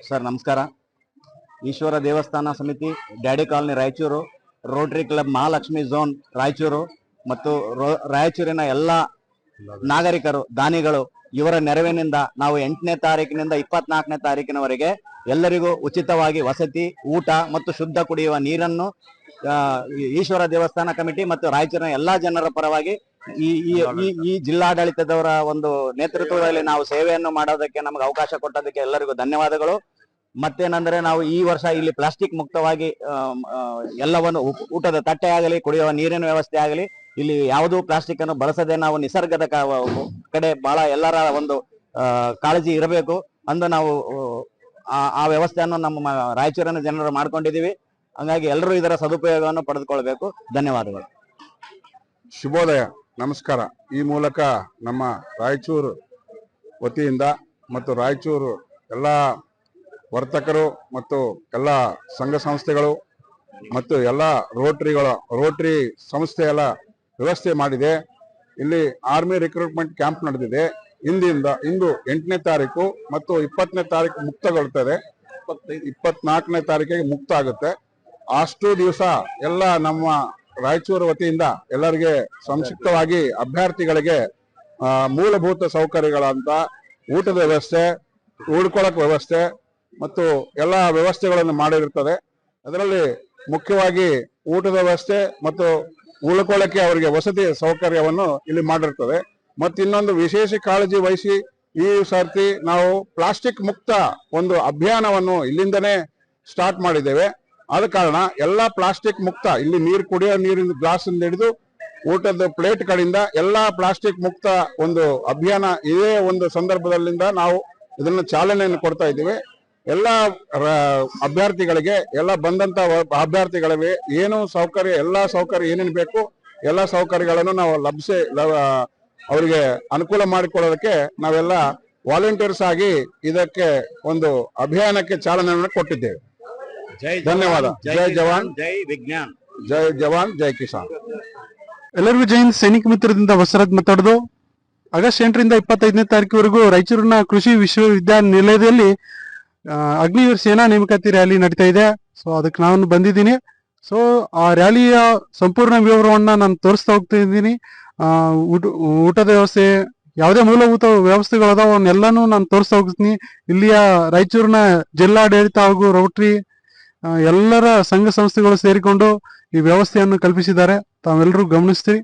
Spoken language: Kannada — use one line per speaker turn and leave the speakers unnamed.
ಸರ್ ನಮಸ್ಕಾರ. ಈಶ್ವರ ದೇವಸ್ಥಾನ ಸಮಿತಿ, daddy colony Raichur, Rotary club Mahalakshmi zone Raichur ಮತ್ತು ರಾಯಚೂರಿನ ಎಲ್ಲ ನಾಗರಿಕರು, ದಾನಿಗಳು ಇವರ ನೆರವಿನಿಂದ ನಾವು 8ನೇ ತಾರೀಕಿನಿಂದ 24ನೇ ತಾರೀಕಿನವರೆಗೆ ಎಲ್ಲರಿಗೂ ಉಚಿತವಾಗಿ ವಸತಿ, ಊಟ ಮತ್ತು ಶುದ್ಧ ಕುಡಿಯುವ ನೀರನ್ನು ಈಶ್ವರ ದೇವಸ್ಥಾನ ಕಮಿಟಿ ಮತ್ತು ರಾಯಚೂರಿನ ಎಲ್ಲಾ ಜನರ ಪರವಾಗಿ ಈ ಜಿಲ್ಲಾಡಳಿತದವರ ಒಂದು ನೇತೃತ್ವದಲ್ಲಿ ನಾವು ಸೇವೆಯನ್ನು ಮಾಡೋದಕ್ಕೆ ನಮಗೆ ಅವಕಾಶ ಕೊಟ್ಟದಕ್ಕೆ ಎಲ್ಲರಿಗೂ ಧನ್ಯವಾದಗಳು. ಮತ್ತೇನಂದ್ರೆ ನಾವು ಈ ವರ್ಷ ಇಲ್ಲಿ ಪ್ಲಾಸ್ಟಿಕ್ ಮುಕ್ತವಾಗಿ ಎಲ್ಲವನ್ನು ಊಟದ ತಟ್ಟೆ ಆಗಲಿ, ಕುಡಿಯುವ ನೀರಿನ ವ್ಯವಸ್ಥೆ ಆಗಲಿ, ಇಲ್ಲಿ ಯಾವುದೂ ಪ್ಲಾಸ್ಟಿಕ್ ಅನ್ನು ಬಳಸದೆ ನಾವು ನಿಸರ್ಗದ ಕಡೆ ಬಹಳ ಎಲ್ಲರ ಒಂದು ಕಾಳಜಿ ಇರಬೇಕು ಅಂದು ನಾವು ಆ ವ್ಯವಸ್ಥೆಯನ್ನು ನಮ್ಮ ರಾಯಚೂರಿನ ಜನರು ಮಾಡ್ಕೊಂಡಿದ್ದೀವಿ. ಹಂಗಾಗಿ ಎಲ್ಲರೂ ಇದರ ಸದುಪಯೋಗವನ್ನು ಪಡೆದುಕೊಳ್ಬೇಕು. ಧನ್ಯವಾದಗಳು.
ಶುಭೋದಯ, ನಮಸ್ಕಾರ. ಈ ಮೂಲಕ ನಮ್ಮ ರಾಯಚೂರು ವತಿಯಿಂದ ಮತ್ತು ರಾಯಚೂರು ಎಲ್ಲ ವರ್ತಕರು ಮತ್ತು ಎಲ್ಲ ಸಂಘ ಸಂಸ್ಥೆಗಳು ಮತ್ತು ಎಲ್ಲ ರೋಟರಿ ಸಂಸ್ಥೆ ಎಲ್ಲ ವ್ಯವಸ್ಥೆ ಮಾಡಿದೆ. ಇಲ್ಲಿ ಆರ್ಮಿ ರಿಕ್ರೂಟ್ಮೆಂಟ್ ಕ್ಯಾಂಪ್ ನಡೆದಿದೆ. ಇಂದು 8ನೇ ತಾರೀಕು ಮತ್ತು 20ನೇ ತಾರೀಕು ಮುಕ್ತಗೊಳ್ಳುತ್ತದೆ. 24ನೇ ತಾರೀಕಿಗೆ ಮುಕ್ತ ಆಗುತ್ತೆ. ಅಷ್ಟು ದಿವಸ ಎಲ್ಲ ನಮ್ಮ ರಾಯಚೂರು ವತಿಯಿಂದ ಎಲ್ಲರಿಗೆ ಸಂಕ್ಷಿಪ್ತವಾಗಿ ಅಭ್ಯರ್ಥಿಗಳಿಗೆ ಮೂಲಭೂತ ಸೌಕರ್ಯಗಳಂತ ಊಟದ ವ್ಯವಸ್ಥೆ, ಉಳ್ಕೊಳ್ಳೋಕೆ ವ್ಯವಸ್ಥೆ ಮತ್ತು ಎಲ್ಲ ವ್ಯವಸ್ಥೆಗಳನ್ನು ಮಾಡಿರುತ್ತದೆ. ಅದರಲ್ಲಿ ಮುಖ್ಯವಾಗಿ ಊಟದ ವ್ಯವಸ್ಥೆ ಮತ್ತು ಉಳ್ಕೊಳ್ಳೋಕೆ ಅವರಿಗೆ ವಸತಿ ಸೌಕರ್ಯವನ್ನು ಇಲ್ಲಿ ಮಾಡಿರ್ತದೆ. ಮತ್ತು ಇನ್ನೊಂದು ವಿಶೇಷ ಕಾಳಜಿ ವಹಿಸಿ ಈ ಸರ್ತಿ ನಾವು ಪ್ಲಾಸ್ಟಿಕ್ ಮುಕ್ತ ಒಂದು ಅಭಿಯಾನವನ್ನು ಇಲ್ಲಿಂದನೇ ಸ್ಟಾರ್ಟ್ ಮಾಡಿದ್ದೇವೆ. ಆದ ಕಾರಣ ಎಲ್ಲ ಪ್ಲಾಸ್ಟಿಕ್ ಮುಕ್ತ, ಇಲ್ಲಿ ನೀರು ಕುಡಿಯೋ ನೀರಿನ ಗ್ಲಾಸ್ ಹಿಡಿದು ಊಟದ ಪ್ಲೇಟ್ ಗಳಿಂದ ಎಲ್ಲ ಪ್ಲಾಸ್ಟಿಕ್ ಮುಕ್ತ ಒಂದು ಅಭಿಯಾನ ಇದೇ ಒಂದು ಸಂದರ್ಭದಲ್ಲಿಂದ ನಾವು ಇದನ್ನು ಚಾಲನೆಯನ್ನು ಕೊಡ್ತಾ ಇದ್ದೀವಿ. ಎಲ್ಲ ಅಭ್ಯರ್ಥಿಗಳಿಗೆ, ಎಲ್ಲ ಬಂದಂತ ಅಭ್ಯರ್ಥಿಗಳಿಗೆ ಏನು ಸೌಕರ್ಯ, ಎಲ್ಲ ಸೌಕರ್ಯ ಏನೇನು ಬೇಕು ಎಲ್ಲ ಸೌಕರ್ಯಗಳನ್ನು ನಾವು ಅವರಿಗೆ ಅನುಕೂಲ ಮಾಡಿಕೊಡೋದಕ್ಕೆ ನಾವೆಲ್ಲ ವಾಲಂಟಿಯರ್ಸ್ ಆಗಿ ಇದಕ್ಕೆ ಒಂದು ಅಭಿಯಾನಕ್ಕೆ ಚಾಲನೆಯನ್ನು ಕೊಟ್ಟಿದ್ದೇವೆ. ಧನ್ಯವಾದ. ಜೈ ಜವಾನ್, ಜೈ ವಿಜ್ಞಾನ್, ಜೈ ಜವಾನ್, ಜೈ ಕಿಸಾನ್.
ಎಲ್ಲರಿಗೂ ಜೈ ಹಿಂದ್. ಸೈನಿಕ ಮಿತ್ರದಿಂದ ಬಸವರಾಜ್ ಮಾತಾಡೋದು. ಆಗಸ್ಟ್ 8ರಿಂದ 25ನೇ ತಾರೀಕುವರೆಗೂ ರಾಯಚೂರಿನ ಕೃಷಿ ವಿಶ್ವವಿದ್ಯಾನಿಲಯದಲ್ಲಿ ಅಗ್ನಿವೀರ್ ಸೇನಾ ನೇಮಕಾತಿ ರ್ಯಾಲಿ ನಡೀತಾ ಇದೆ. ಸೊ ಅದಕ್ಕೆ ನಾನು ಬಂದಿದ್ದೀನಿ. ಸೊ ಆ ರ್ಯಾಲಿಯ ಸಂಪೂರ್ಣ ವಿವರವನ್ನ ನಾನು ತೋರಿಸ್ತಾ ಹೋಗ್ತಾ ಇದ್ದೀನಿ. ಊಟದ ವ್ಯವಸ್ಥೆ, ಯಾವುದೇ ಮೂಲಭೂತ ವ್ಯವಸ್ಥೆಗಳದಾವ ಅವನ್ನೆಲ್ಲಾನು ನಾನು ತೋರಿಸ್ತಾ ಹೋಗ್ತೀನಿ. ಇಲ್ಲಿಯ ರಾಯಚೂರಿನ ಜಿಲ್ಲಾಡಳಿತ ಹಾಗೂ ರೋಟರಿ ಎಲ್ಲರ ಸಂಘ ಸಂಸ್ಥೆಗಳು ಸೇರಿಕೊಂಡು ಈ ವ್ಯವಸ್ಥೆಯನ್ನು ಕಲ್ಪಿಸಿದ್ದಾರೆ. ತಾವೆಲ್ಲರೂ ಗಮನಿಸ್ತೀರಿ.